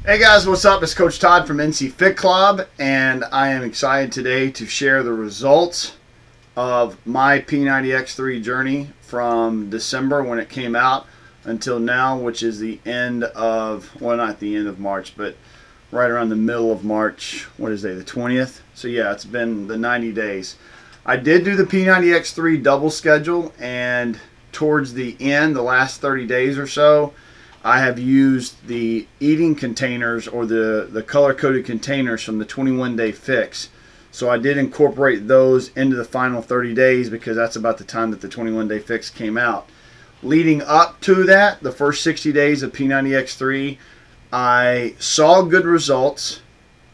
Hey guys, what's up? It's Coach Todd from NC Fit Club, and I am excited today to share the results of my P90X3 journey from December when it came out until now, which is the end of, well, not the end of March, but right around the middle of March. What is it, the 20th? So yeah, it's been the 90 days. I did do the P90X3 double schedule, and towards the end, the last 30 days or so, I have used the eating containers or the color-coded containers from the 21-day fix. So I did incorporate those into the final 30 days because that's about the time that the 21-day fix came out. Leading up to that, the first 60 days of P90X3, I saw good results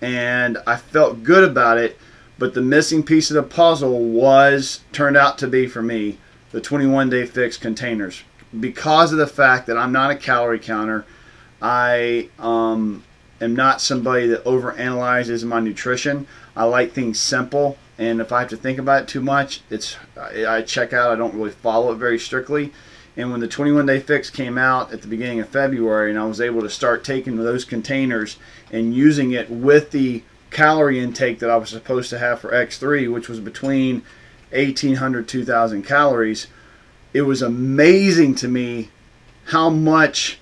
and I felt good about it, but the missing piece of the puzzle turned out to be, for me, the 21-day fix containers. Because of the fact that I'm not a calorie counter, I am not somebody that overanalyzes my nutrition. I like things simple, and if I have to think about it too much, I check out. I don't really follow it very strictly. And when the 21-day fix came out at the beginning of February, and I was able to start taking those containers and using it with the calorie intake that I was supposed to have for X3, which was between 1,800 to 2,000 calories, it was amazing to me how much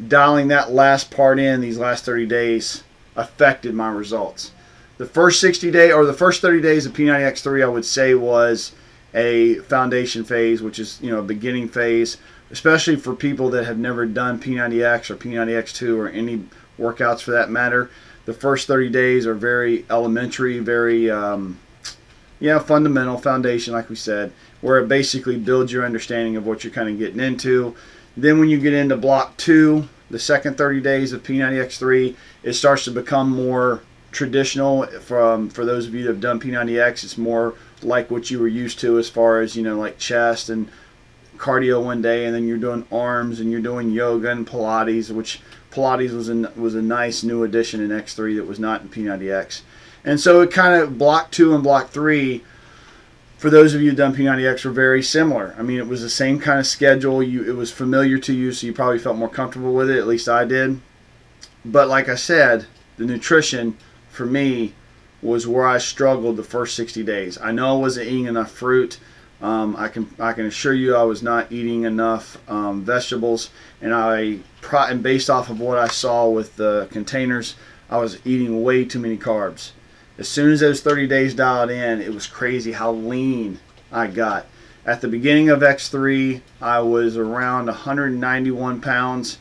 dialing that last part in these last 30 days affected my results. The first 60 day or the first 30 days of P90X3, I would say, was a foundation phase, which is, a beginning phase, especially for people that have never done P90X or P90X2 or any workouts for that matter. The first 30 days are very elementary, very fundamental foundation, like we said, where it basically builds your understanding of what you're kind of getting into. Then when you get into block 2, the second 30 days of P90X3, it starts to become more traditional. For those of you that have done P90X, it's more like what you were used to as far as, like chest and cardio one day, and then you're doing arms and you're doing yoga and Pilates, which Pilates was a nice new addition in X3 that was not in P90X. And so it kind of, block 2 and block 3, for those of you who've done P90X, were very similar. I mean, it was the same kind of schedule. It was familiar to you, so you probably felt more comfortable with it. At least I did. But like I said, the nutrition for me was where I struggled the first 60 days. I know I wasn't eating enough fruit. I can assure you I was not eating enough vegetables, and based off of what I saw with the containers, I was eating way too many carbs. As soon as those 30 days dialed in, it was crazy how lean I got. At the beginning of X3, I was around 191 pounds,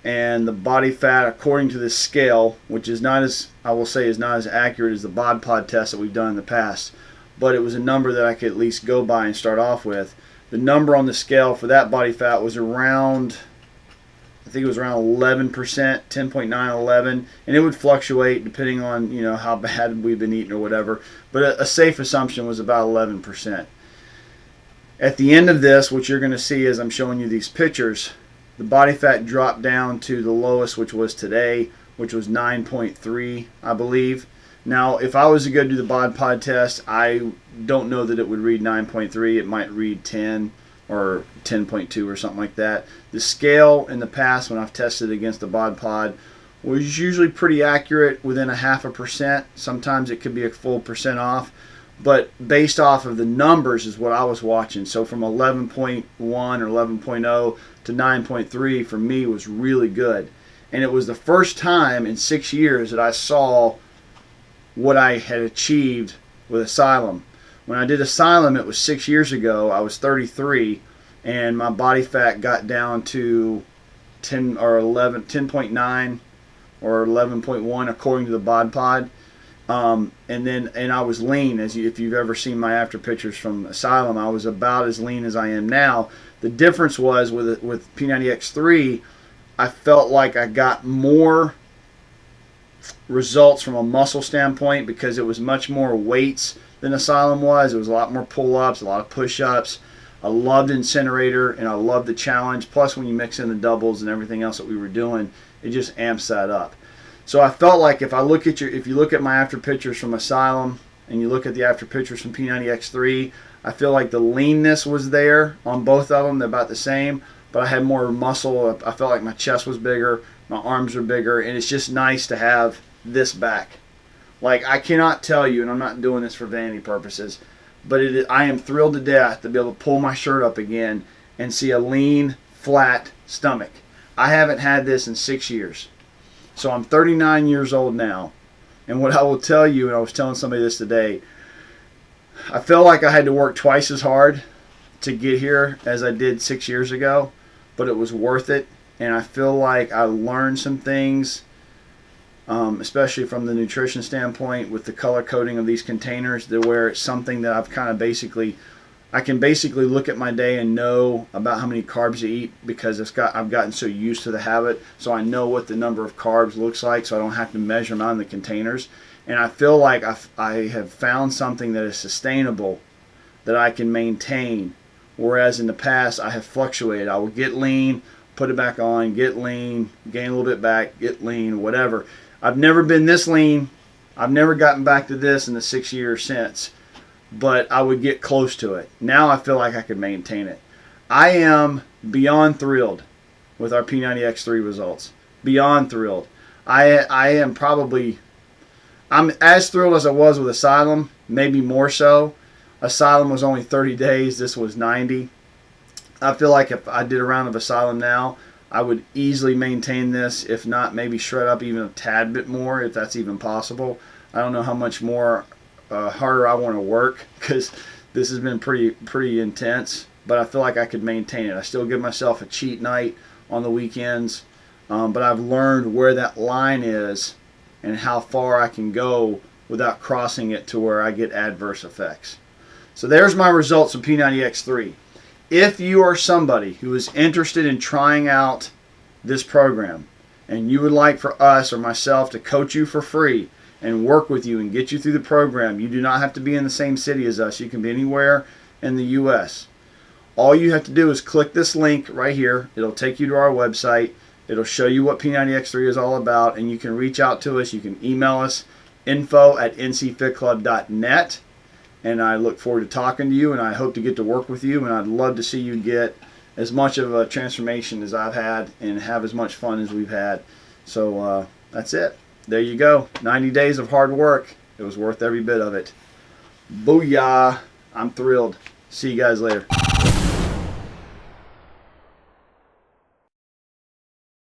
and the body fat, according to the scale, which is not as, I will say, is not as accurate as the bod pod test that we've done in the past, but it was a number that I could at least go by and start off with. The number on the scale for that body fat was around, I think it was around 11%, 10.9, 11, and it would fluctuate depending on, how bad we've been eating or whatever, but a safe assumption was about 11%. At the end of this, what you're going to see as I'm showing you these pictures, the body fat dropped down to the lowest, which was today, which was 9.3, I believe. Now, if I was to go do the bod pod test, I don't know that it would read 9.3. It might read 10 or 10.2 or something like that. The scale in the past, when I've tested against the bod pod, was usually pretty accurate, within 0.5%. Sometimes it could be a full percent off, but based off of the numbers is what I was watching. So from 11.1 or 11.0 to 9.3 for me was really good. And it was the first time in 6 years that I saw what I had achieved with Asylum. When I did Asylum, it was 6 years ago. I was 33, and my body fat got down to 10.9 or 11.1 according to the bod pod. And I was lean, if you've ever seen my after pictures from Asylum, I was about as lean as I am now. The difference was with P90X3, I felt like I got more results from a muscle standpoint because it was much more weights than Asylum was. It was a lot more pull-ups, a lot of push-ups. I loved Incinerator, and I loved the challenge. Plus, when you mix in the doubles and everything else that we were doing, it just amps that up. So I felt like if you look at my after pictures from Asylum and you look at the after pictures from P90X3, I feel like the leanness was there on both of them. They're about the same, but I had more muscle. I felt like my chest was bigger. My arms are bigger, and it's just nice to have this back. Like, I cannot tell you, and I'm not doing this for vanity purposes, but I am thrilled to death to be able to pull my shirt up again and see a lean, flat stomach. I haven't had this in 6 years. So I'm 39 years old now. And what I will tell you, and I was telling somebody this today, I feel like I had to work twice as hard to get here as I did 6 years ago, but it was worth it. And I feel like I learned some things, especially from the nutrition standpoint with the color coding of these containers, to where it's something that I've kind of I can basically look at my day and know about how many carbs to eat, because I've gotten so used to the habit, so I know what the number of carbs looks like, so I don't have to measure them on the containers. And I feel like I have found something that is sustainable, that I can maintain, whereas in the past I have fluctuated. I will get lean, put it back on, get lean, gain a little bit back, get lean, whatever. I've never been this lean. I've never gotten back to this in the 6 years since, but I would get close to it. Now I feel like I could maintain it. I am beyond thrilled with our P90X3 results. Beyond thrilled. I'm as thrilled as I was with Asylum, maybe more so. Asylum was only 30 days. This was 90. I feel like if I did a round of Asylum now, I would easily maintain this, if not maybe shred up even a tad bit more, if that's even possible. I don't know how much more harder I want to work, because this has been pretty intense, but I feel like I could maintain it. I still give myself a cheat night on the weekends, but I've learned where that line is and how far I can go without crossing it to where I get adverse effects. So there's my results of P90X3. If you are somebody who is interested in trying out this program, and you would like for us or myself to coach you for free and work with you and get you through the program, you do not have to be in the same city as us. You can be anywhere in the U.S. All you have to do is click this link right here. It'll take you to our website. It'll show you what P90X3 is all about, and you can reach out to us. You can email us, info@ncfitclub.net, and I look forward to talking to you, and I hope to get to work with you, and I'd love to see you get as much of a transformation as I've had and have as much fun as we've had. So that's it. There you go. 90 days of hard work. It was worth every bit of it. Booyah. I'm thrilled. See you guys later.